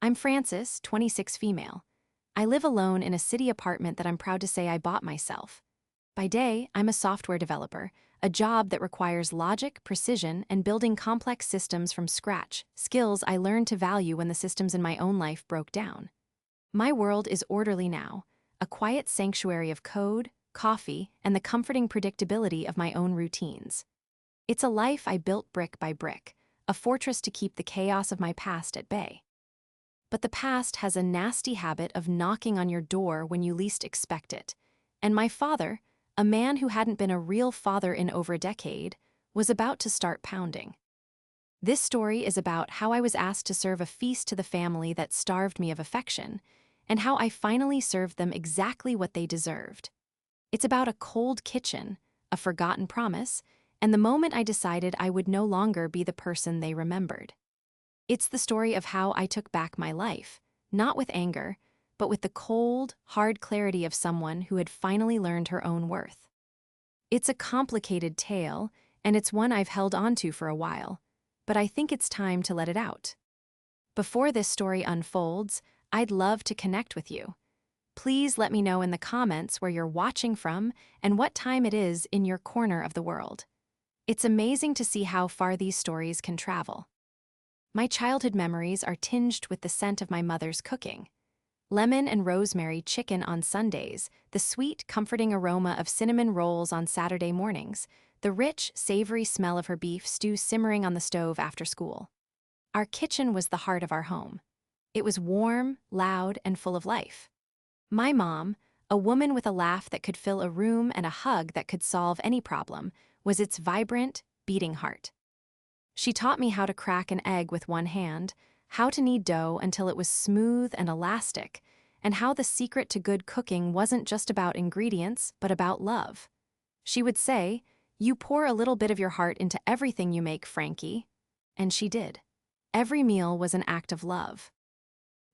I'm Frances, 26 female. I live alone in a city apartment that I'm proud to say I bought myself. By day, I'm a software developer, a job that requires logic, precision, and building complex systems from scratch, skills I learned to value when the systems in my own life broke down. My world is orderly now, a quiet sanctuary of code, coffee, and the comforting predictability of my own routines. It's a life I built brick by brick, a fortress to keep the chaos of my past at bay. But the past has a nasty habit of knocking on your door when you least expect it, and my father, a man who hadn't been a real father in over a decade, was about to start pounding. This story is about how I was asked to serve a feast to the family that starved me of affection, and how I finally served them exactly what they deserved. It's about a cold kitchen, a forgotten promise, and the moment I decided I would no longer be the person they remembered. It's the story of how I took back my life, not with anger, but with the cold, hard clarity of someone who had finally learned her own worth. It's a complicated tale, and it's one I've held onto for a while, but I think it's time to let it out. Before this story unfolds, I'd love to connect with you. Please let me know in the comments where you're watching from and what time it is in your corner of the world. It's amazing to see how far these stories can travel. My childhood memories are tinged with the scent of my mother's cooking. Lemon and rosemary chicken on Sundays, the sweet, comforting aroma of cinnamon rolls on Saturday mornings, the rich, savory smell of her beef stew simmering on the stove after school. Our kitchen was the heart of our home. It was warm, loud, and full of life. My mom, a woman with a laugh that could fill a room and a hug that could solve any problem, was its vibrant, beating heart. She taught me how to crack an egg with one hand, how to knead dough until it was smooth and elastic, and how the secret to good cooking wasn't just about ingredients, but about love. She would say, "You pour a little bit of your heart into everything you make, Frankie." And she did. Every meal was an act of love.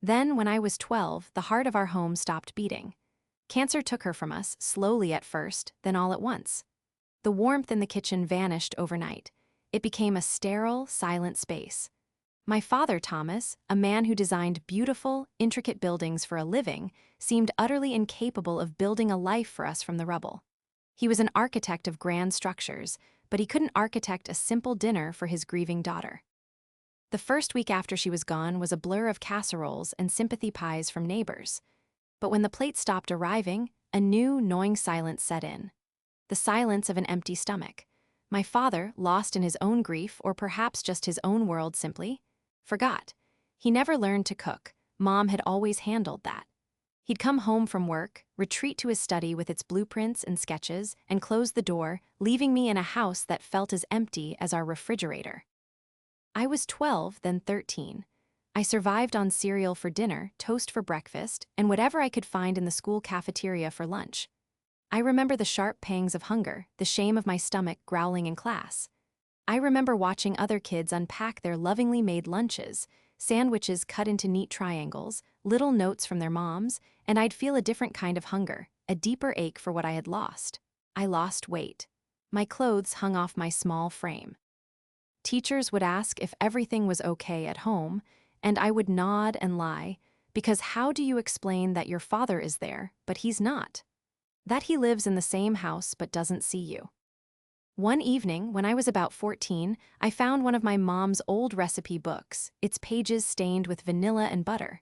Then, when I was 12, the heart of our home stopped beating. Cancer took her from us, slowly at first, then all at once. The warmth in the kitchen vanished overnight. It became a sterile, silent space. My father, Thomas, a man who designed beautiful, intricate buildings for a living, seemed utterly incapable of building a life for us from the rubble. He was an architect of grand structures, but he couldn't architect a simple dinner for his grieving daughter. The first week after she was gone was a blur of casseroles and sympathy pies from neighbors. But when the plates stopped arriving, a new, gnawing silence set in. The silence of an empty stomach. My father, lost in his own grief, or perhaps just his own world simply, forgot. He never learned to cook. Mom had always handled that. He'd come home from work, retreat to his study with its blueprints and sketches, and close the door, leaving me in a house that felt as empty as our refrigerator. I was 12, then 13. I survived on cereal for dinner, toast for breakfast, and whatever I could find in the school cafeteria for lunch. I remember the sharp pangs of hunger, the shame of my stomach growling in class. I remember watching other kids unpack their lovingly made lunches, sandwiches cut into neat triangles, little notes from their moms, and I'd feel a different kind of hunger, a deeper ache for what I had lost. I lost weight. My clothes hung off my small frame. Teachers would ask if everything was okay at home, and I would nod and lie, because how do you explain that your father is there, but he's not? That he lives in the same house but doesn't see you. One evening, when I was about 14, I found one of my mom's old recipe books, its pages stained with vanilla and butter.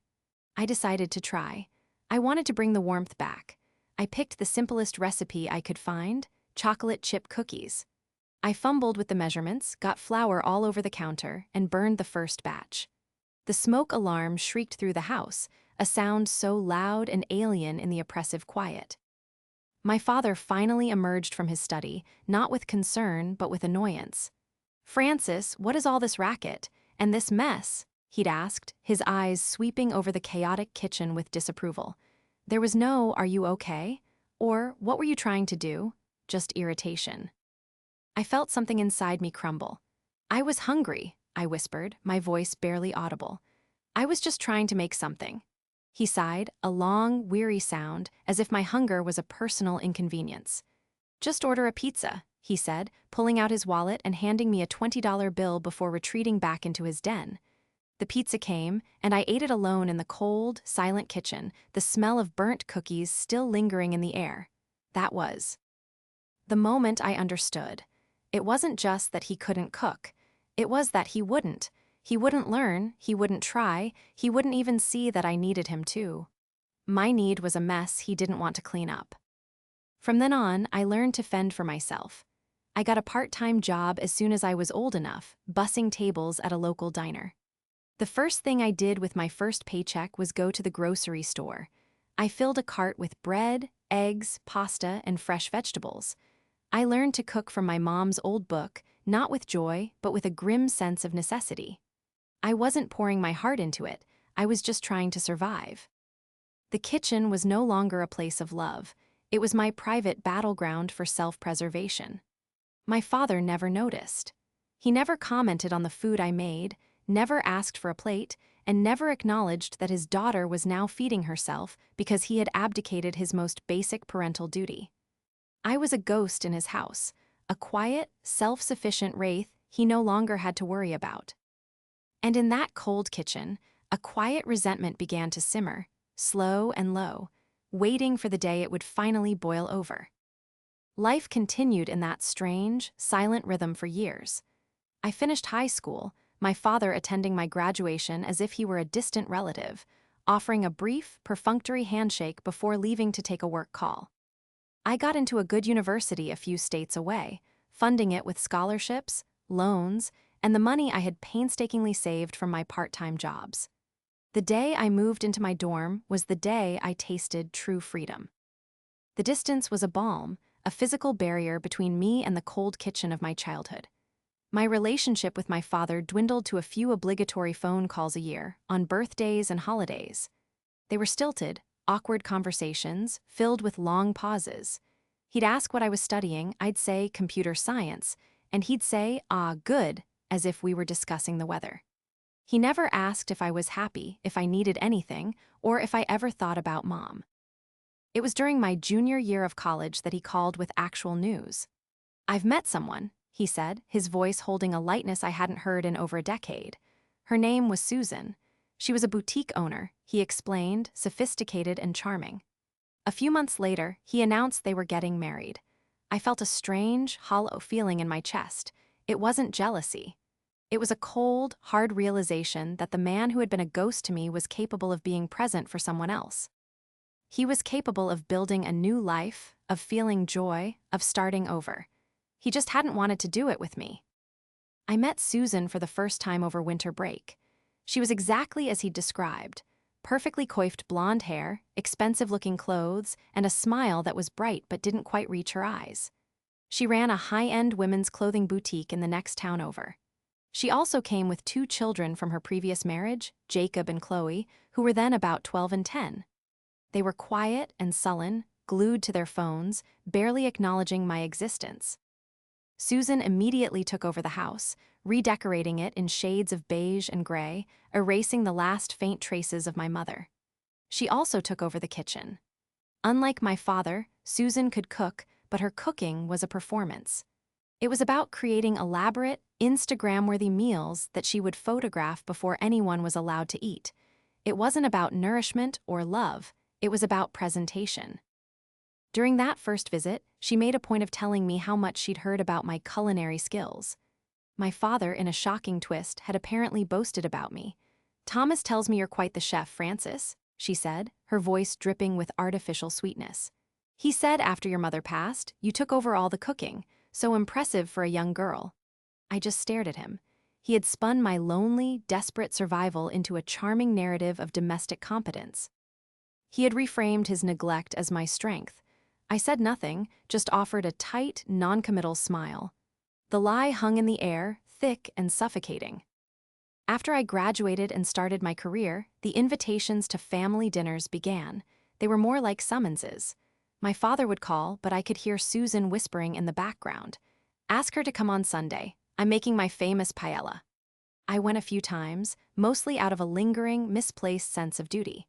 I decided to try. I wanted to bring the warmth back. I picked the simplest recipe I could find, chocolate chip cookies. I fumbled with the measurements, got flour all over the counter, and burned the first batch. The smoke alarm shrieked through the house, a sound so loud and alien in the oppressive quiet. My father finally emerged from his study, not with concern, but with annoyance. "Francis, what is all this racket? And this mess?" he'd asked, his eyes sweeping over the chaotic kitchen with disapproval. There was no, "Are you okay?" or "What were you trying to do?" just irritation. I felt something inside me crumble. "I was hungry," I whispered, my voice barely audible. "I was just trying to make something." He sighed, a long, weary sound, as if my hunger was a personal inconvenience. "Just order a pizza," he said, pulling out his wallet and handing me a $20 bill before retreating back into his den. The pizza came, and I ate it alone in the cold, silent kitchen, the smell of burnt cookies still lingering in the air. That was the moment I understood. It wasn't just that he couldn't cook. It was that he wouldn't. He wouldn't learn, he wouldn't try, he wouldn't even see that I needed him too. My need was a mess he didn't want to clean up. From then on, I learned to fend for myself. I got a part-time job as soon as I was old enough, bussing tables at a local diner. The first thing I did with my first paycheck was go to the grocery store. I filled a cart with bread, eggs, pasta, and fresh vegetables. I learned to cook from my mom's old book, not with joy, but with a grim sense of necessity. I wasn't pouring my heart into it, I was just trying to survive. The kitchen was no longer a place of love. It was my private battleground for self-preservation. My father never noticed. He never commented on the food I made, never asked for a plate, and never acknowledged that his daughter was now feeding herself because he had abdicated his most basic parental duty. I was a ghost in his house, a quiet, self-sufficient wraith he no longer had to worry about. And in that cold kitchen, a quiet resentment began to simmer, slow and low, waiting for the day it would finally boil over. Life continued in that strange, silent rhythm for years. I finished high school, my father attending my graduation as if he were a distant relative, offering a brief, perfunctory handshake before leaving to take a work call. I got into a good university a few states away, funding it with scholarships, loans, and the money I had painstakingly saved from my part-time jobs. The day I moved into my dorm was the day I tasted true freedom. The distance was a balm, a physical barrier between me and the cold kitchen of my childhood. My relationship with my father dwindled to a few obligatory phone calls a year, on birthdays and holidays. They were stilted, awkward conversations, filled with long pauses. He'd ask what I was studying, I'd say computer science, and he'd say, "Ah, good," as if we were discussing the weather. He never asked if I was happy, if I needed anything, or if I ever thought about mom. It was during my junior year of college that he called with actual news. "I've met someone," he said, his voice holding a lightness I hadn't heard in over a decade. Her name was Susan. She was a boutique owner, he explained, sophisticated and charming. A few months later, he announced they were getting married. I felt a strange, hollow feeling in my chest. It wasn't jealousy. It was a cold, hard realization that the man who had been a ghost to me was capable of being present for someone else. He was capable of building a new life, of feeling joy, of starting over. He just hadn't wanted to do it with me. I met Susan for the first time over winter break. She was exactly as he'd described. Perfectly coiffed blonde hair, expensive-looking clothes, and a smile that was bright but didn't quite reach her eyes. She ran a high-end women's clothing boutique in the next town over. She also came with 2 children from her previous marriage, Jacob and Chloe, who were then about 12 and 10. They were quiet and sullen, glued to their phones, barely acknowledging my existence. Susan immediately took over the house, redecorating it in shades of beige and gray, erasing the last faint traces of my mother. She also took over the kitchen. Unlike my father, Susan could cook, but her cooking was a performance. It was about creating elaborate, Instagram-worthy meals that she would photograph before anyone was allowed to eat. It wasn't about nourishment or love, it was about presentation. During that first visit, she made a point of telling me how much she'd heard about my culinary skills. My father, in a shocking twist, had apparently boasted about me. "Thomas tells me you're quite the chef, Francis," she said, her voice dripping with artificial sweetness. "He said after your mother passed, you took over all the cooking, so impressive for a young girl." I just stared at him. He had spun my lonely, desperate survival into a charming narrative of domestic competence. He had reframed his neglect as my strength. I said nothing, just offered a tight, non-committal smile. The lie hung in the air, thick and suffocating. After I graduated and started my career, the invitations to family dinners began. They were more like summonses. My father would call, but I could hear Susan whispering in the background. "Ask her to come on Sunday. I'm making my famous paella." I went a few times, mostly out of a lingering, misplaced sense of duty.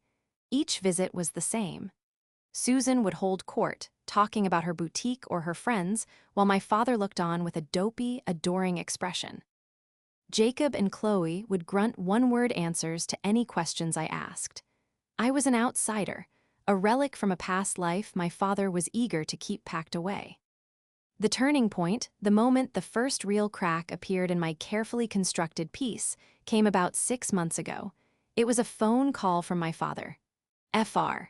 Each visit was the same. Susan would hold court, talking about her boutique or her friends, while my father looked on with a dopey, adoring expression. Jacob and Chloe would grunt one-word answers to any questions I asked. I was an outsider, a relic from a past life my father was eager to keep packed away. The turning point, the moment the first real crack appeared in my carefully constructed piece, came about 6 months ago. It was a phone call from my father. "Fr.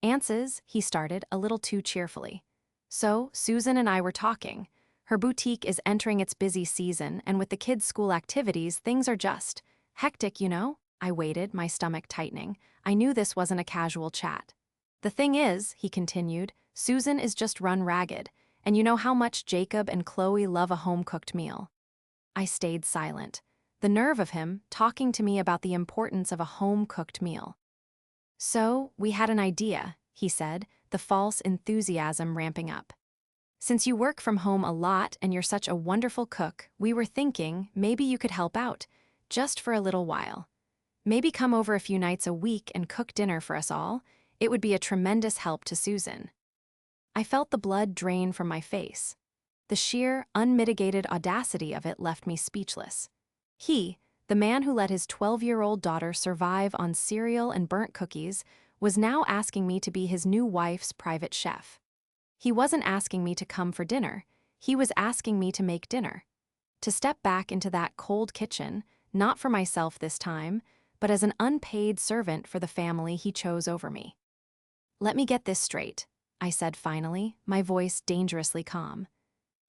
Ances," he started, a little too cheerfully. "So, Susan and I were talking. Her boutique is entering its busy season, and with the kids' school activities, things are just hectic, you know?" I waited, my stomach tightening. I knew this wasn't a casual chat. "The thing is," he continued, "Susan is just run ragged, and you know how much Jacob and Chloe love a home-cooked meal." I stayed silent. The nerve of him, talking to me about the importance of a home-cooked meal. "So, we had an idea," he said, the false enthusiasm ramping up. "Since you work from home a lot and you're such a wonderful cook, we were thinking maybe you could help out, just for a little while. Maybe come over a few nights a week and cook dinner for us all. It would be a tremendous help to Susan." I felt the blood drain from my face. The sheer, unmitigated audacity of it left me speechless. He, the man who let his 12-year-old daughter survive on cereal and burnt cookies, was now asking me to be his new wife's private chef. He wasn't asking me to come for dinner. He was asking me to make dinner. To step back into that cold kitchen, not for myself this time, but as an unpaid servant for the family he chose over me. "Let me get this straight," I said finally, my voice dangerously calm.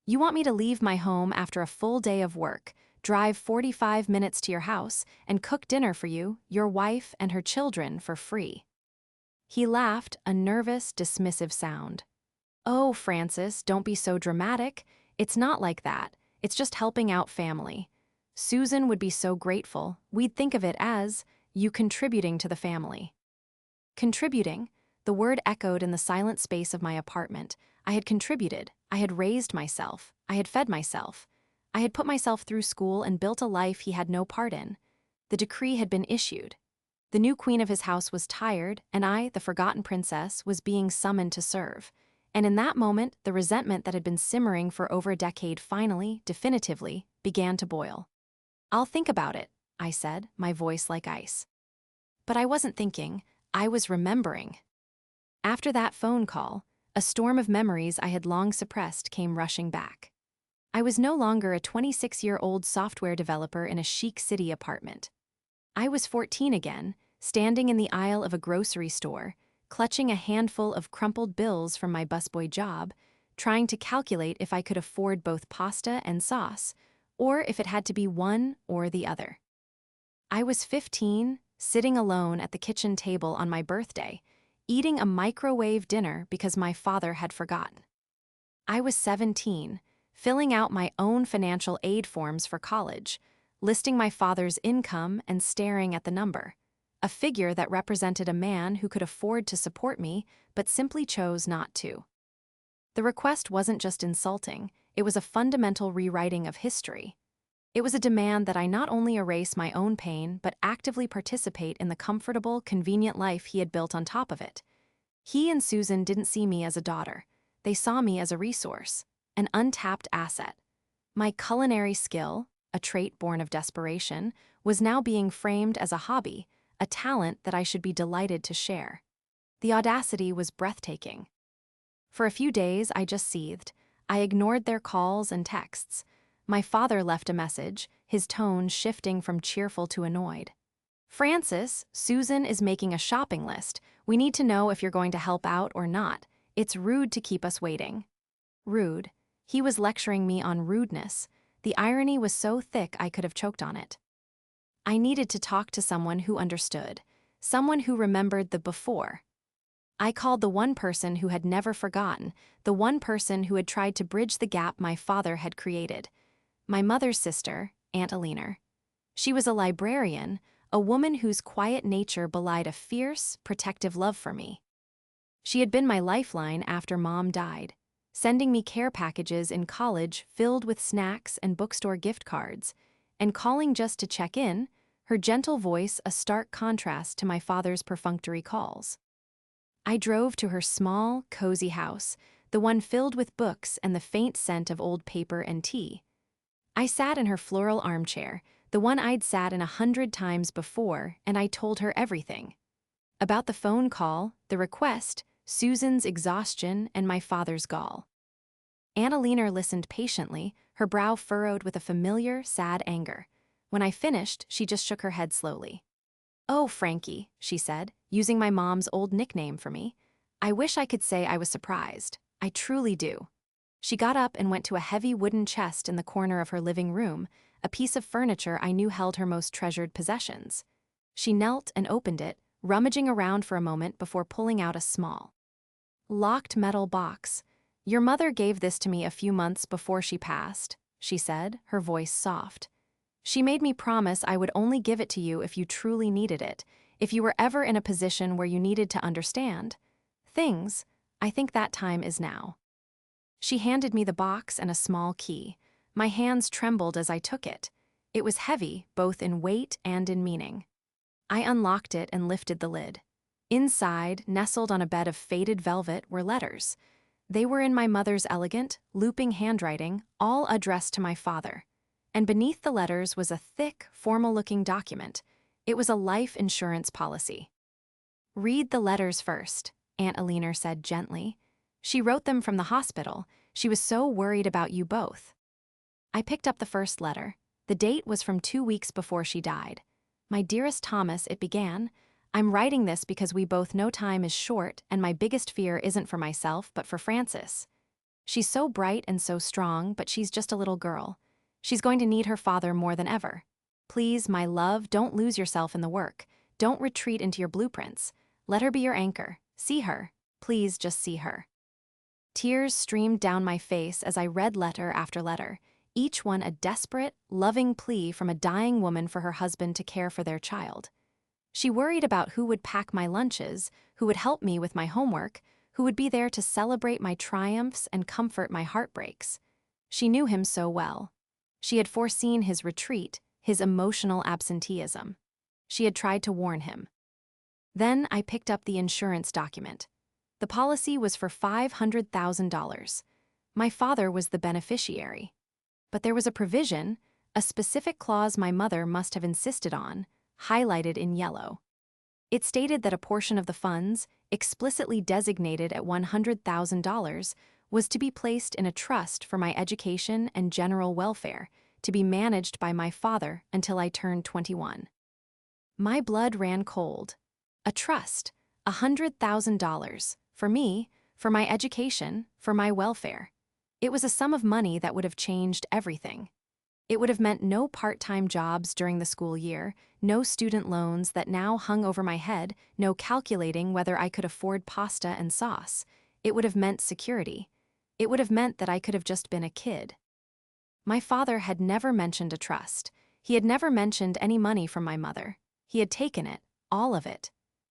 "You want me to leave my home after a full day of work, drive 45 minutes to your house, and cook dinner for you, your wife, and her children for free?" He laughed, a nervous, dismissive sound. "Oh, Francis, don't be so dramatic. It's not like that. It's just helping out family. Susan would be so grateful. We'd think of it as you contributing to the family." Contributing? The word echoed in the silent space of my apartment. I had contributed. I had raised myself. I had fed myself. I had put myself through school and built a life he had no part in. The decree had been issued. The new queen of his house was tired, and I, the forgotten princess, was being summoned to serve. And in that moment, the resentment that had been simmering for over a decade finally, definitively, began to boil. "I'll think about it," I said, my voice like ice. But I wasn't thinking. I was remembering. After that phone call, a storm of memories I had long suppressed came rushing back. I was no longer a 26-year-old software developer in a chic city apartment. I was 14 again, standing in the aisle of a grocery store, clutching a handful of crumpled bills from my busboy job, trying to calculate if I could afford both pasta and sauce, or if it had to be one or the other. I was 15, sitting alone at the kitchen table on my birthday, eating a microwave dinner because my father had forgotten. I was 17, filling out my own financial aid forms for college, listing my father's income and staring at the number, a figure that represented a man who could afford to support me but simply chose not to. The request wasn't just insulting, it was a fundamental rewriting of history. It was a demand that I not only erase my own pain but actively participate in the comfortable, convenient life he had built on top of it. He and Susan didn't see me as a daughter. They saw me as a resource, an untapped asset. My culinary skill, a trait born of desperation, was now being framed as a hobby, a talent that I should be delighted to share. The audacity was breathtaking. For a few days, I just seethed. I ignored their calls and texts. My father left a message, his tone shifting from cheerful to annoyed. "Francis, Susan is making a shopping list. We need to know if you're going to help out or not. It's rude to keep us waiting." Rude. He was lecturing me on rudeness. The irony was so thick I could have choked on it. I needed to talk to someone who understood, someone who remembered the before. I called the one person who had never forgotten, the one person who had tried to bridge the gap my father had created. My mother's sister, Aunt Alina. She was a librarian, a woman whose quiet nature belied a fierce, protective love for me. She had been my lifeline after Mom died, sending me care packages in college filled with snacks and bookstore gift cards, and calling just to check in, her gentle voice a stark contrast to my father's perfunctory calls. I drove to her small, cozy house, the one filled with books and the faint scent of old paper and tea. I sat in her floral armchair, the one I'd sat in 100 times before, and I told her everything. About the phone call, the request, Susan's exhaustion, and my father's gall. Aunt Alina listened patiently, her brow furrowed with a familiar, sad anger. When I finished, she just shook her head slowly. "Oh, Frankie," she said, using my mom's old nickname for me. "I wish I could say I was surprised. I truly do." She got up and went to a heavy wooden chest in the corner of her living room, a piece of furniture I knew held her most treasured possessions. She knelt and opened it, rummaging around for a moment before pulling out a small, locked metal box. "Your mother gave this to me a few months before she passed," she said, her voice soft. "She made me promise I would only give it to you if you truly needed it, if you were ever in a position where you needed to understand things. I think that time is now." She handed me the box and a small key. My hands trembled as I took it. It was heavy, both in weight and in meaning. I unlocked it and lifted the lid. Inside, nestled on a bed of faded velvet, were letters. They were in my mother's elegant, looping handwriting, all addressed to my father. And beneath the letters was a thick, formal-looking document. It was a life insurance policy. "Read the letters first," Aunt Alina said gently. "She wrote them from the hospital. She was so worried about you both." I picked up the first letter. The date was from 2 weeks before she died. "My dearest Thomas," it began, "I'm writing this because we both know time is short and my biggest fear isn't for myself but for Frances. She's so bright and so strong, but she's just a little girl. She's going to need her father more than ever. Please, my love, don't lose yourself in the work. Don't retreat into your blueprints. Let her be your anchor. See her. Please just see her." Tears streamed down my face as I read letter after letter, each one a desperate, loving plea from a dying woman for her husband to care for their child. She worried about who would pack my lunches, who would help me with my homework, who would be there to celebrate my triumphs and comfort my heartbreaks. She knew him so well. She had foreseen his retreat, his emotional absenteeism. She had tried to warn him. Then I picked up the insurance document. The policy was for $500,000. My father was the beneficiary. But there was a provision, a specific clause my mother must have insisted on, highlighted in yellow. It stated that a portion of the funds, explicitly designated at $100,000, was to be placed in a trust for my education and general welfare, to be managed by my father until I turned 21. My blood ran cold. A trust, $100,000, for me, for my education, for my welfare. It was a sum of money that would have changed everything. It would have meant no part-time jobs during the school year, no student loans that now hung over my head, no calculating whether I could afford pasta and sauce. It would have meant security. It would have meant that I could have just been a kid. My father had never mentioned a trust. He had never mentioned any money from my mother. He had taken it, all of it.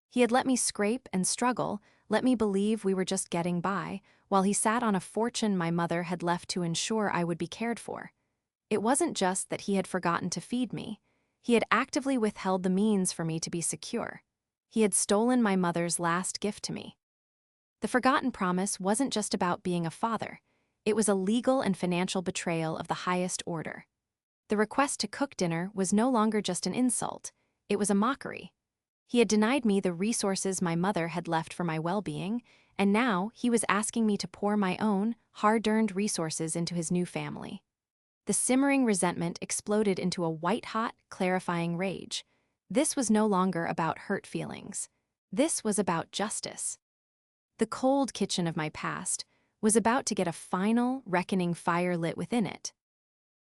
He had let me scrape and struggle, let me believe we were just getting by, while he sat on a fortune my mother had left to ensure I would be cared for. It wasn't just that he had forgotten to feed me. He had actively withheld the means for me to be secure. He had stolen my mother's last gift to me. The forgotten promise wasn't just about being a father. It was a legal and financial betrayal of the highest order. The request to cook dinner was no longer just an insult. It was a mockery. He had denied me the resources my mother had left for my well-being, and now he was asking me to pour my own, hard-earned resources into his new family. The simmering resentment exploded into a white-hot, clarifying rage. This was no longer about hurt feelings. This was about justice. The cold kitchen of my past was about to get a final, reckoning fire lit within it.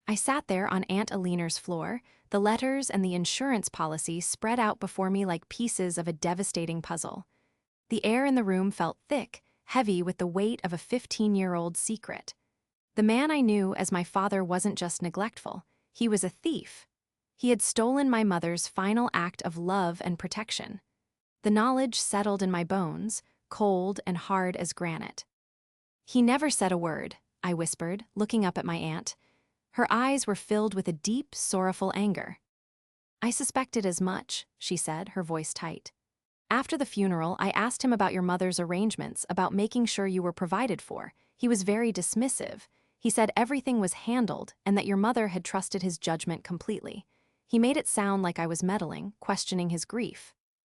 I sat there on Aunt Alina's floor, the letters and the insurance policy spread out before me like pieces of a devastating puzzle. The air in the room felt thick, heavy with the weight of a 15-year-old secret. The man I knew as my father wasn't just neglectful, he was a thief. He had stolen my mother's final act of love and protection. The knowledge settled in my bones, cold and hard as granite. "He never said a word," I whispered, looking up at my aunt. Her eyes were filled with a deep, sorrowful anger. "I suspected as much," she said, her voice tight. "After the funeral, I asked him about your mother's arrangements, about making sure you were provided for. He was very dismissive. He said everything was handled and that your mother had trusted his judgment completely. He made it sound like I was meddling, questioning his grief.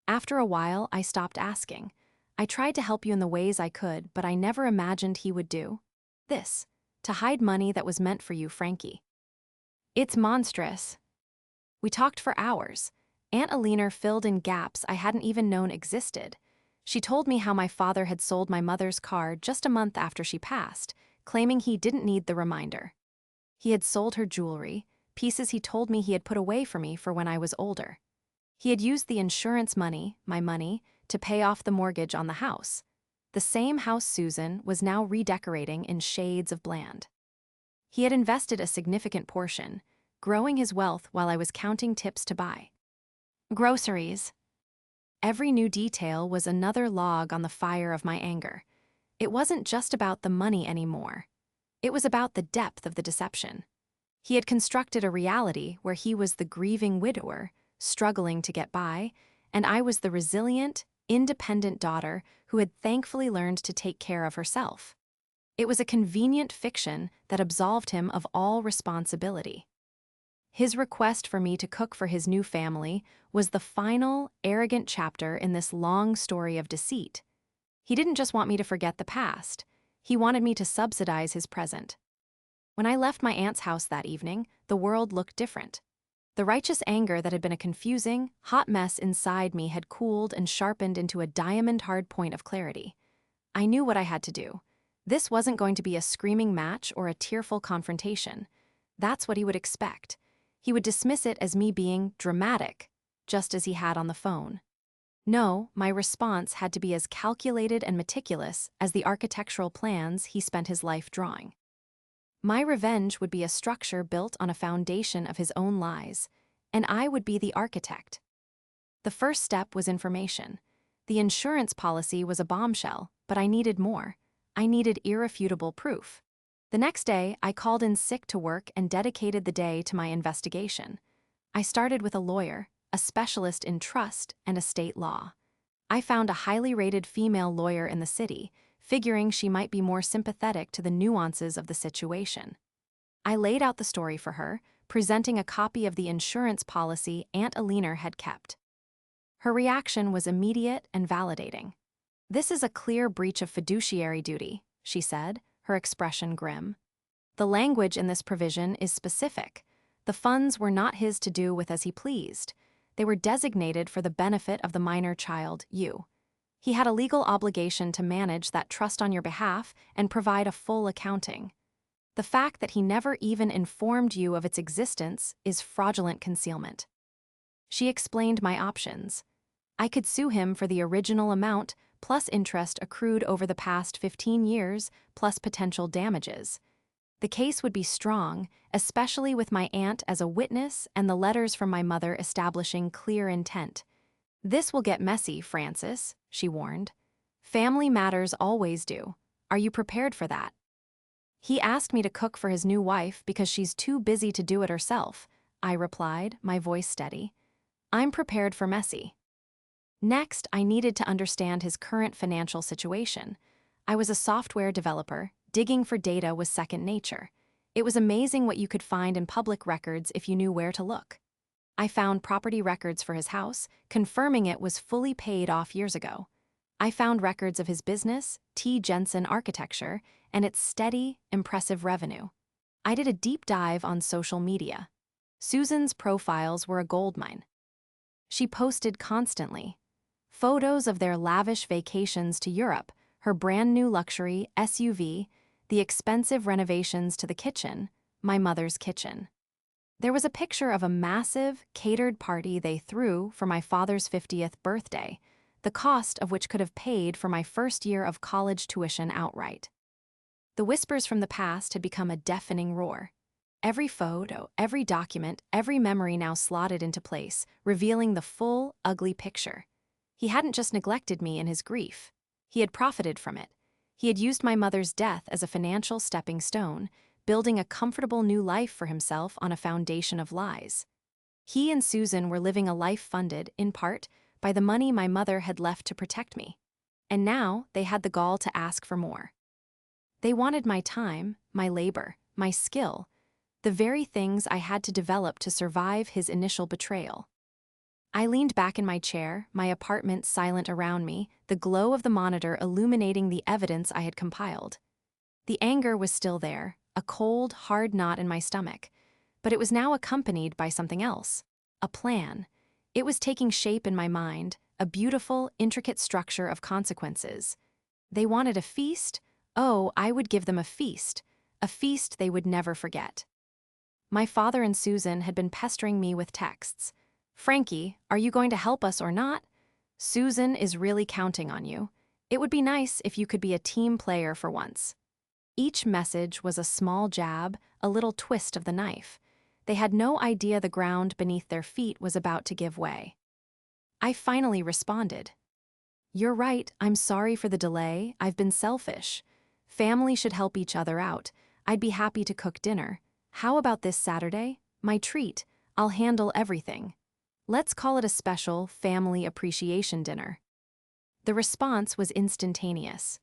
After a while, I stopped asking. I tried to help you in the ways I could, but I never imagined he would do this, to hide money that was meant for you, Frankie. It's monstrous. We talked for hours. Aunt Alina filled in gaps I hadn't even known existed. She told me how my father had sold my mother's car just a month after she passed, claiming he didn't need the reminder. He had sold her jewelry, pieces he told me he had put away for me for when I was older. He had used the insurance money, my money, to pay off the mortgage on the house. The same house Susan was now redecorating in shades of bland. He had invested a significant portion, growing his wealth while I was counting tips to buy groceries. Every new detail was another log on the fire of my anger. It wasn't just about the money anymore. It was about the depth of the deception. He had constructed a reality where he was the grieving widower, struggling to get by, and I was the resilient, independent daughter who had thankfully learned to take care of herself. It was a convenient fiction that absolved him of all responsibility. His request for me to cook for his new family was the final, arrogant chapter in this long story of deceit. He didn't just want me to forget the past. He wanted me to subsidize his present. When I left my aunt's house that evening, the world looked different. The righteous anger that had been a confusing, hot mess inside me had cooled and sharpened into a diamond-hard point of clarity. I knew what I had to do. This wasn't going to be a screaming match or a tearful confrontation. That's what he would expect. He would dismiss it as me being dramatic, just as he had on the phone. No, my response had to be as calculated and meticulous as the architectural plans he spent his life drawing. My revenge would be a structure built on a foundation of his own lies, and I would be the architect. The first step was information. The insurance policy was a bombshell, but I needed more. I needed irrefutable proof. The next day, I called in sick to work and dedicated the day to my investigation. I started with a lawyer, a specialist in trust and estate law. I found a highly rated female lawyer in the city, figuring she might be more sympathetic to the nuances of the situation. I laid out the story for her, presenting a copy of the insurance policy Aunt Alina had kept. Her reaction was immediate and validating. "This is a clear breach of fiduciary duty," she said, her expression grim. "The language in this provision is specific. The funds were not his to do with as he pleased. They were designated for the benefit of the minor child, you. He had a legal obligation to manage that trust on your behalf and provide a full accounting. The fact that he never even informed you of its existence is fraudulent concealment." She explained my options. I could sue him for the original amount plus interest accrued over the past 15 years, plus potential damages. The case would be strong, especially with my aunt as a witness and the letters from my mother establishing clear intent. "This will get messy, Francis," she warned. "Family matters always do. Are you prepared for that?" "He asked me to cook for his new wife because she's too busy to do it herself," I replied, my voice steady. "I'm prepared for messy." Next, I needed to understand his current financial situation. I was a software developer. Digging for data was second nature. It was amazing what you could find in public records if you knew where to look. I found property records for his house, confirming it was fully paid off years ago. I found records of his business, T. Jensen Architecture, and its steady, impressive revenue. I did a deep dive on social media. Susan's profiles were a goldmine. She posted constantly. Photos of their lavish vacations to Europe, her brand new luxury SUV, the expensive renovations to the kitchen, my mother's kitchen. There was a picture of a massive, catered party they threw for my father's 50th birthday, the cost of which could have paid for my first year of college tuition outright. The whispers from the past had become a deafening roar. Every photo, every document, every memory now slotted into place, revealing the full, ugly picture. He hadn't just neglected me in his grief. He had profited from it. He had used my mother's death as a financial stepping stone, building a comfortable new life for himself on a foundation of lies. He and Susan were living a life funded, in part, by the money my mother had left to protect me. And now they had the gall to ask for more. They wanted my time, my labor, my skill, the very things I had to develop to survive his initial betrayal. I leaned back in my chair, my apartment silent around me, the glow of the monitor illuminating the evidence I had compiled. The anger was still there, a cold, hard knot in my stomach, but it was now accompanied by something else, a plan. It was taking shape in my mind, a beautiful, intricate structure of consequences. They wanted a feast? Oh, I would give them a feast they would never forget. My father and Susan had been pestering me with texts. "Frankie, are you going to help us or not? Susan is really counting on you. It would be nice if you could be a team player for once." Each message was a small jab, a little twist of the knife. They had no idea the ground beneath their feet was about to give way. I finally responded. "You're right, I'm sorry for the delay, I've been selfish. Family should help each other out. I'd be happy to cook dinner. How about this Saturday? My treat. I'll handle everything. Let's call it a special family appreciation dinner." The response was instantaneous.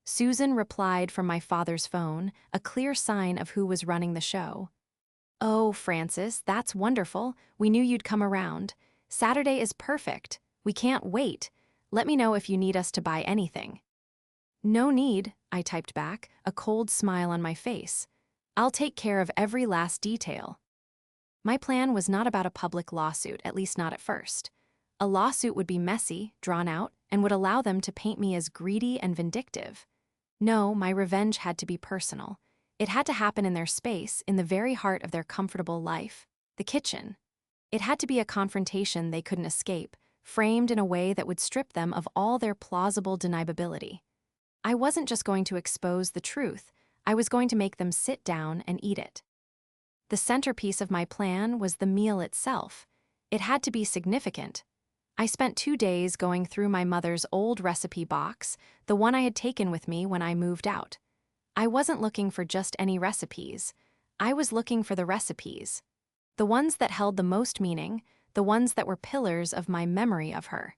Susan replied from my father's phone, a clear sign of who was running the show. "Oh, Francis, that's wonderful. We knew you'd come around. Saturday is perfect. We can't wait. Let me know if you need us to buy anything." "No need," I typed back, a cold smile on my face. "I'll take care of every last detail." My plan was not about a public lawsuit, at least not at first. A lawsuit would be messy, drawn out, and would allow them to paint me as greedy and vindictive. No, my revenge had to be personal. It had to happen in their space, in the very heart of their comfortable life, the kitchen. It had to be a confrontation they couldn't escape, framed in a way that would strip them of all their plausible deniability. I wasn't just going to expose the truth, I was going to make them sit down and eat it. The centerpiece of my plan was the meal itself. It had to be significant. I spent 2 days going through my mother's old recipe box, the one I had taken with me when I moved out. I wasn't looking for just any recipes. I was looking for the recipes. The ones that held the most meaning, the ones that were pillars of my memory of her.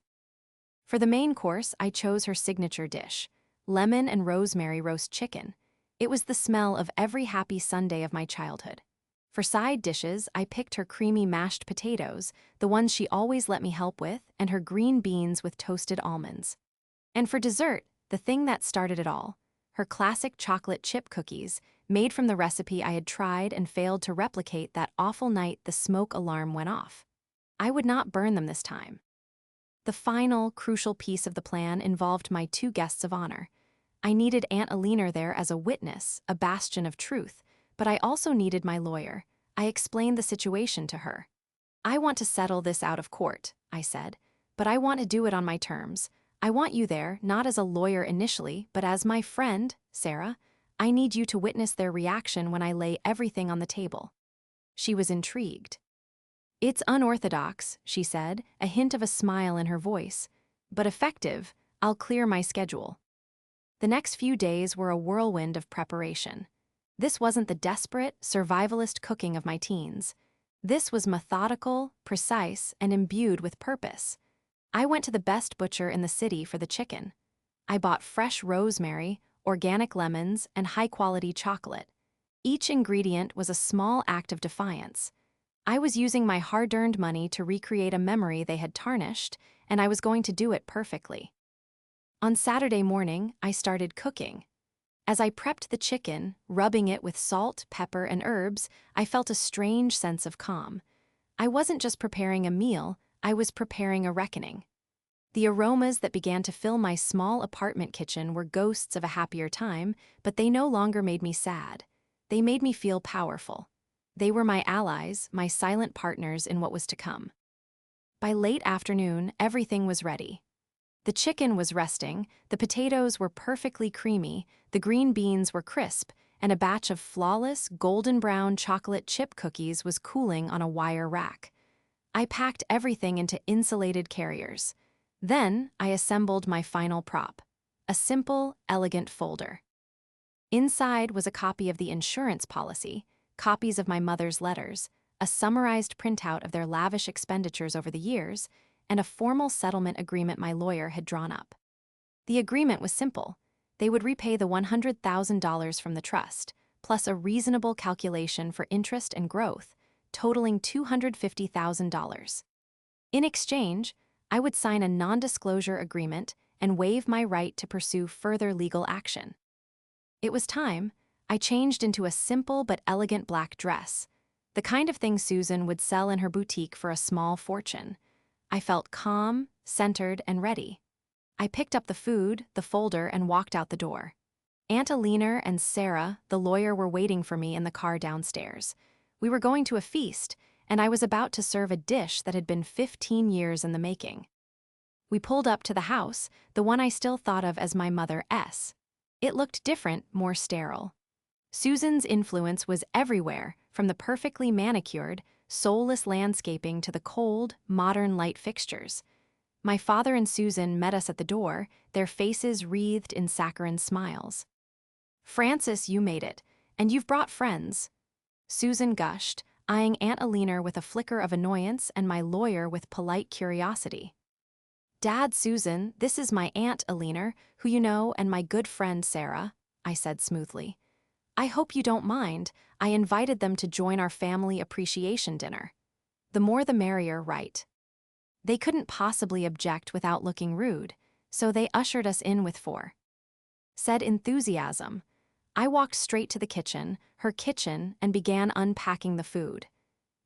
For the main course, I chose her signature dish, lemon and rosemary roast chicken. It was the smell of every happy Sunday of my childhood. For side dishes, I picked her creamy mashed potatoes, the ones she always let me help with, and her green beans with toasted almonds. And for dessert, the thing that started it all, her classic chocolate chip cookies, made from the recipe I had tried and failed to replicate that awful night the smoke alarm went off. I would not burn them this time. The final, crucial piece of the plan involved my 2 guests of honor. I needed Aunt Alina there as a witness, a bastion of truth, but I also needed my lawyer. I explained the situation to her. "I want to settle this out of court," I said, "but I want to do it on my terms. I want you there, not as a lawyer initially, but as my friend, Sarah. I need you to witness their reaction when I lay everything on the table." She was intrigued. "It's unorthodox," she said, a hint of a smile in her voice, "but effective. I'll clear my schedule." The next few days were a whirlwind of preparation. This wasn't the desperate, survivalist cooking of my teens. This was methodical, precise, and imbued with purpose. I went to the best butcher in the city for the chicken. I bought fresh rosemary, organic lemons, and high-quality chocolate. Each ingredient was a small act of defiance. I was using my hard-earned money to recreate a memory they had tarnished, and I was going to do it perfectly. On Saturday morning, I started cooking. As I prepped the chicken, rubbing it with salt, pepper, and herbs, I felt a strange sense of calm. I wasn't just preparing a meal, I was preparing a reckoning. The aromas that began to fill my small apartment kitchen were ghosts of a happier time, but they no longer made me sad. They made me feel powerful. They were my allies, my silent partners in what was to come. By late afternoon, everything was ready. The chicken was resting, the potatoes were perfectly creamy, the green beans were crisp, and a batch of flawless, golden brown chocolate chip cookies was cooling on a wire rack. I packed everything into insulated carriers. Then I assembled my final prop, a simple, elegant folder. Inside was a copy of the insurance policy, copies of my mother's letters, a summarized printout of their lavish expenditures over the years, and a formal settlement agreement my lawyer had drawn up. The agreement was simple. They would repay the $100,000 from the trust, plus a reasonable calculation for interest and growth, totaling $250,000. In exchange, I would sign a non-disclosure agreement and waive my right to pursue further legal action. It was time. I changed into a simple but elegant black dress, the kind of thing Susan would sell in her boutique for a small fortune. I felt calm, centered, and ready. I picked up the food, the folder, and walked out the door. Aunt Alina and Sarah, the lawyer, were waiting for me in the car downstairs. We were going to a feast, and I was about to serve a dish that had been 15 years in the making. We pulled up to the house, the one I still thought of as my mother S. It looked different, more sterile. Susan's influence was everywhere, from the perfectly manicured, soulless landscaping to the cold, modern light fixtures. My father and Susan met us at the door, their faces wreathed in saccharine smiles. "Francis, you made it, and you've brought friends," Susan gushed, eyeing Aunt Alina with a flicker of annoyance and my lawyer with polite curiosity. "Dad, Susan, this is my Aunt Alina, who you know, and my good friend Sarah," I said smoothly. "I hope you don't mind. I invited them to join our family appreciation dinner. The more the merrier, right?" They couldn't possibly object without looking rude, so they ushered us in with said enthusiasm. I walked straight to the kitchen, her kitchen, and began unpacking the food.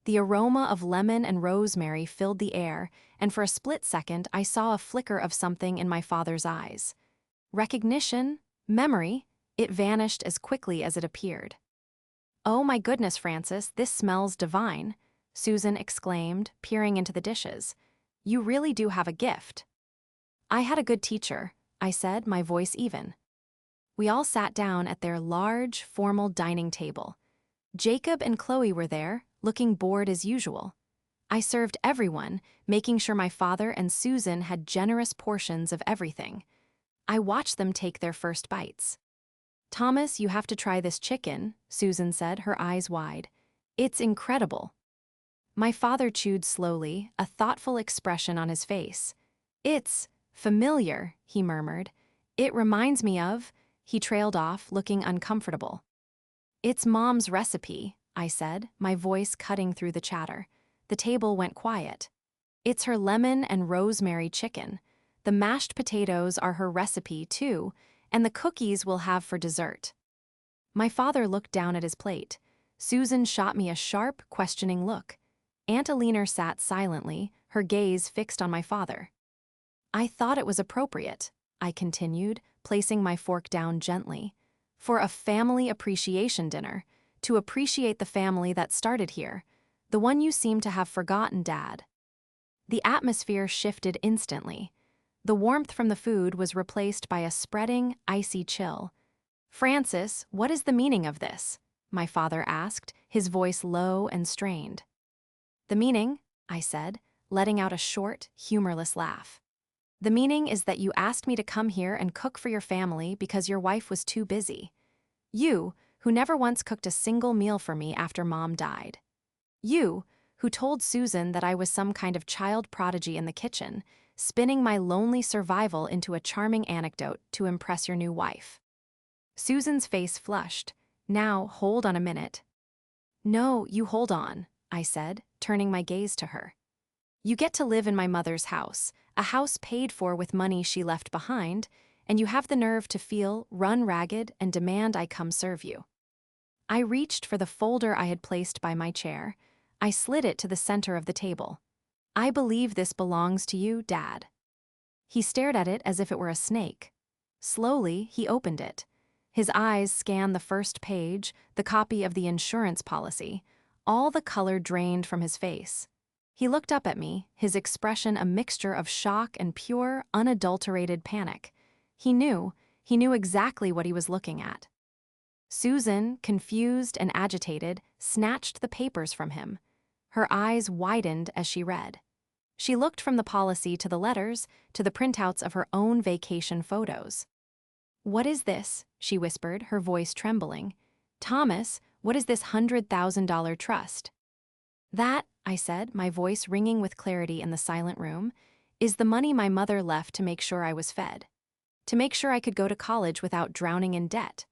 The aroma of lemon and rosemary filled the air, and for a split second I saw a flicker of something in my father's eyes. Recognition? Memory? It vanished as quickly as it appeared. "Oh my goodness, Francis, this smells divine," Susan exclaimed, peering into the dishes. "You really do have a gift." "I had a good teacher," I said, my voice even. We all sat down at their large, formal dining table. Jacob and Chloe were there, looking bored as usual. I served everyone, making sure my father and Susan had generous portions of everything. I watched them take their first bites. "Thomas, you have to try this chicken," Susan said, her eyes wide. "It's incredible." My father chewed slowly, a thoughtful expression on his face. "It's familiar," he murmured. "It reminds me of," he trailed off, looking uncomfortable. "It's Mom's recipe," I said, my voice cutting through the chatter. The table went quiet. "It's her lemon and rosemary chicken. The mashed potatoes are her recipe, too, and the cookies we'll have for dessert." My father looked down at his plate. Susan shot me a sharp, questioning look. Aunt Alina sat silently, her gaze fixed on my father. "I thought it was appropriate," I continued, placing my fork down gently, "for a family appreciation dinner, to appreciate the family that started here, the one you seem to have forgotten, Dad." The atmosphere shifted instantly. The warmth from the food was replaced by a spreading, icy chill. "Francis, what is the meaning of this?" my father asked, his voice low and strained. "The meaning," I said, letting out a short, humorless laugh. "The meaning is that you asked me to come here and cook for your family because your wife was too busy. You, who never once cooked a single meal for me after Mom died. You, who told Susan that I was some kind of child prodigy in the kitchen, spinning my lonely survival into a charming anecdote to impress your new wife." Susan's face flushed. "Now, hold on a minute." "No, you hold on," I said, turning my gaze to her. "You get to live in my mother's house, a house paid for with money she left behind, and you have the nerve to feel, run ragged, and demand I come serve you." I reached for the folder I had placed by my chair. I slid it to the center of the table. "I believe this belongs to you, Dad." He stared at it as if it were a snake. Slowly, he opened it. His eyes scanned the first page, the copy of the insurance policy. All the color drained from his face. He looked up at me, his expression a mixture of shock and pure, unadulterated panic. He knew exactly what he was looking at. Susan, confused and agitated, snatched the papers from him. Her eyes widened as she read. She looked from the policy to the letters, to the printouts of her own vacation photos. "What is this?" she whispered, her voice trembling. "Thomas, what is this $100,000 trust?" "That," I said, my voice ringing with clarity in the silent room, "is the money my mother left to make sure I was fed. To make sure I could go to college without drowning in debt."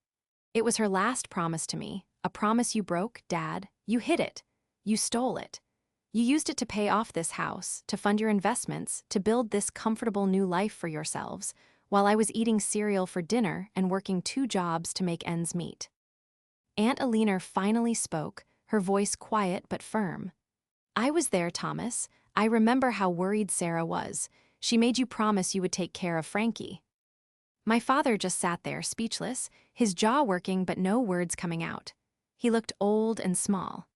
It was her last promise to me, a promise you broke, Dad. You hid it. You stole it. You used it to pay off this house, to fund your investments, to build this comfortable new life for yourselves, while I was eating cereal for dinner and working 2 jobs to make ends meet. Aunt Alina finally spoke, her voice quiet but firm. I was there, Thomas. I remember how worried Sarah was. She made you promise you would take care of Frankie. My father just sat there, speechless, his jaw working but no words coming out. He looked old and small.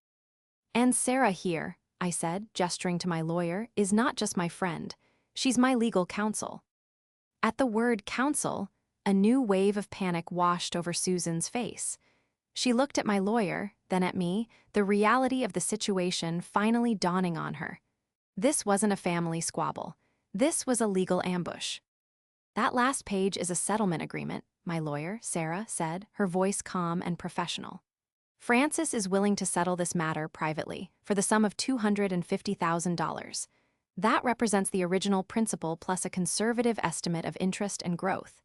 And Sarah here, I said, gesturing to my lawyer, is not just my friend. She's my legal counsel. At the word counsel, a new wave of panic washed over Susan's face. She looked at my lawyer, then at me, the reality of the situation finally dawning on her. This wasn't a family squabble. This was a legal ambush. That last page is a settlement agreement, my lawyer, Sarah, said, her voice calm and professional. Francis is willing to settle this matter privately for the sum of $250,000. That represents the original principal plus a conservative estimate of interest and growth.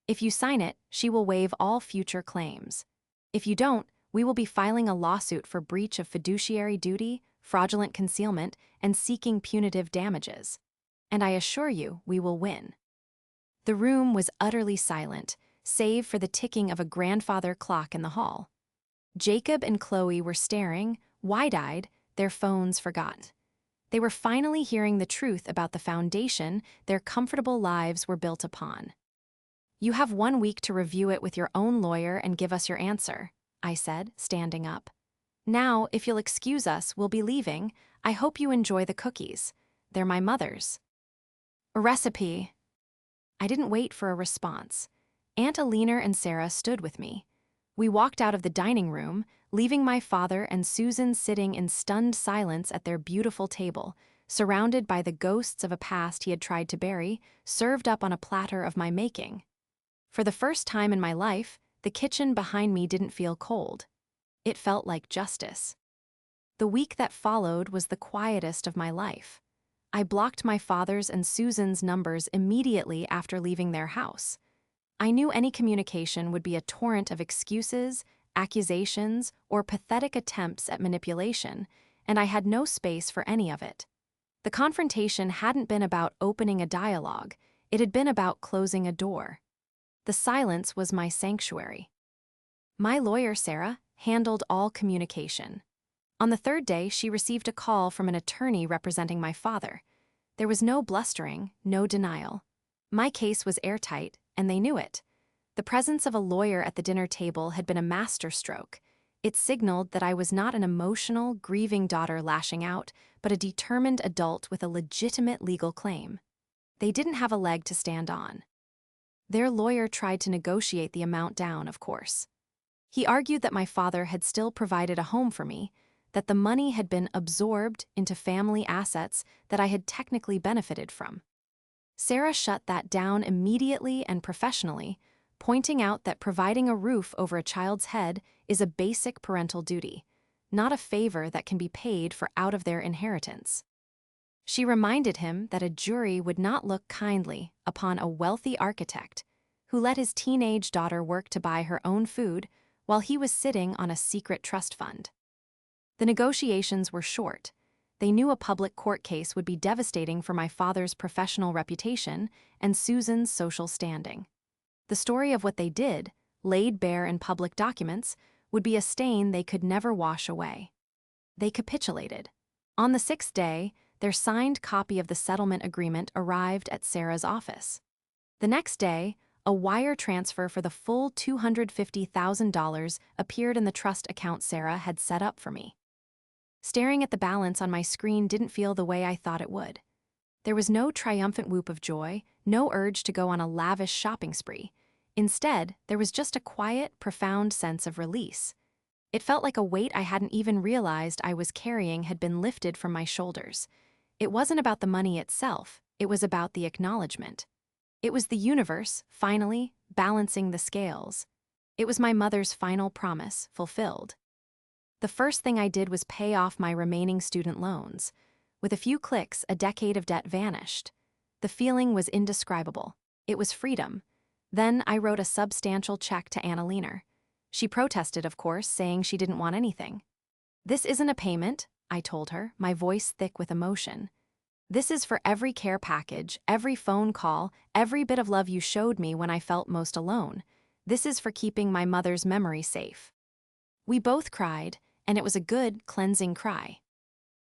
If you sign it, she will waive all future claims. If you don't, we will be filing a lawsuit for breach of fiduciary duty, fraudulent concealment, and seeking punitive damages. And I assure you, we will win. The room was utterly silent, save for the ticking of a grandfather clock in the hall. Jacob and Chloe were staring, wide-eyed, their phones forgotten. They were finally hearing the truth about the foundation their comfortable lives were built upon. You have 1 week to review it with your own lawyer and give us your answer, I said, standing up. Now, if you'll excuse us, we'll be leaving. I hope you enjoy the cookies. They're my mother's. A recipe. I didn't wait for a response. Aunt Alina and Sarah stood with me. We walked out of the dining room, leaving my father and Susan sitting in stunned silence at their beautiful table, surrounded by the ghosts of a past he had tried to bury, served up on a platter of my making. For the first time in my life, the kitchen behind me didn't feel cold. It felt like justice. The week that followed was the quietest of my life. I blocked my father's and Susan's numbers immediately after leaving their house. I knew any communication would be a torrent of excuses, accusations, or pathetic attempts at manipulation, and I had no space for any of it. The confrontation hadn't been about opening a dialogue, it had been about closing a door. The silence was my sanctuary. My lawyer, Sarah, handled all communication. On the 3rd day, she received a call from an attorney representing my father. There was no blustering, no denial. My case was airtight, and they knew it. The presence of a lawyer at the dinner table had been a masterstroke. It signaled that I was not an emotional, grieving daughter lashing out, but a determined adult with a legitimate legal claim. They didn't have a leg to stand on. Their lawyer tried to negotiate the amount down, of course. He argued that my father had still provided a home for me, that the money had been absorbed into family assets that I had technically benefited from. Sarah shut that down immediately and professionally, pointing out that providing a roof over a child's head is a basic parental duty, not a favor that can be paid for out of their inheritance. She reminded him that a jury would not look kindly upon a wealthy architect who let his teenage daughter work to buy her own food while he was sitting on a secret trust fund. The negotiations were short. They knew a public court case would be devastating for my father's professional reputation and Susan's social standing. The story of what they did, laid bare in public documents, would be a stain they could never wash away. They capitulated. On the 6th day, their signed copy of the settlement agreement arrived at Sarah's office. The next day, a wire transfer for the full $250,000 appeared in the trust account Sarah had set up for me. Staring at the balance on my screen didn't feel the way I thought it would. There was no triumphant whoop of joy, no urge to go on a lavish shopping spree. Instead, there was just a quiet, profound sense of release. It felt like a weight I hadn't even realized I was carrying had been lifted from my shoulders. It wasn't about the money itself, it was about the acknowledgement. It was the universe, finally, balancing the scales. It was my mother's final promise, fulfilled. The first thing I did was pay off my remaining student loans. With a few clicks, a decade of debt vanished. The feeling was indescribable. It was freedom. Then I wrote a substantial check to Aunt Alina. She protested, of course, saying she didn't want anything. "This isn't a payment," I told her, my voice thick with emotion. "This is for every care package, every phone call, every bit of love you showed me when I felt most alone. This is for keeping my mother's memory safe." We both cried, and it was a good, cleansing cry.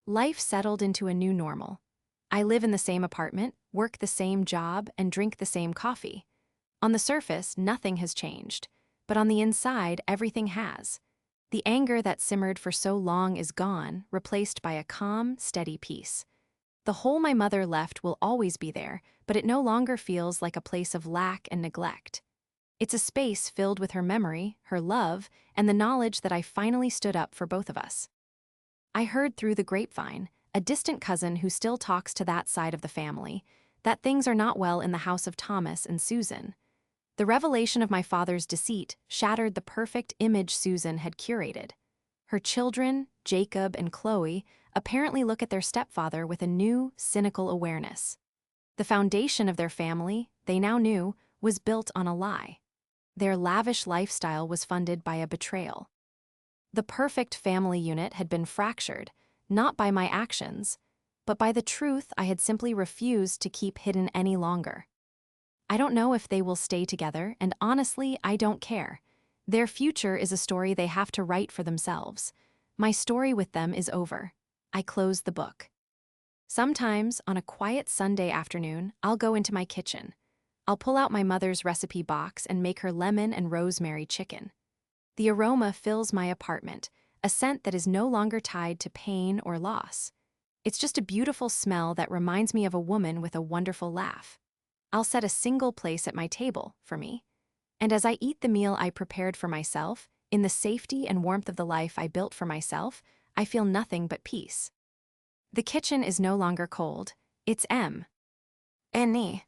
Life settled into a new normal. I live in the same apartment, work the same job, and drink the same coffee. On the surface, nothing has changed, but on the inside, everything has. The anger that simmered for so long is gone, replaced by a calm, steady peace. The hole my mother left will always be there, but it no longer feels like a place of lack and neglect. It's a space filled with her memory, her love, and the knowledge that I finally stood up for both of us. I heard through the grapevine, a distant cousin who still talks to that side of the family, that things are not well in the house of Thomas and Susan. The revelation of my father's deceit shattered the perfect image Susan had curated. Her children, Jacob and Chloe, apparently look at their stepfather with a new, cynical awareness. The foundation of their family, they now knew, was built on a lie. Their lavish lifestyle was funded by a betrayal. The perfect family unit had been fractured, not by my actions, but by the truth I had simply refused to keep hidden any longer. I don't know if they will stay together, and honestly, I don't care. Their future is a story they have to write for themselves. My story with them is over. I close the book. Sometimes, on a quiet Sunday afternoon, I'll go into my kitchen. I'll pull out my mother's recipe box and make her lemon and rosemary chicken. The aroma fills my apartment, a scent that is no longer tied to pain or loss. It's just a beautiful smell that reminds me of a woman with a wonderful laugh. I'll set a single place at my table for me. And as I eat the meal I prepared for myself, in the safety and warmth of the life I built for myself, I feel nothing but peace. The kitchen is no longer cold. It's empty.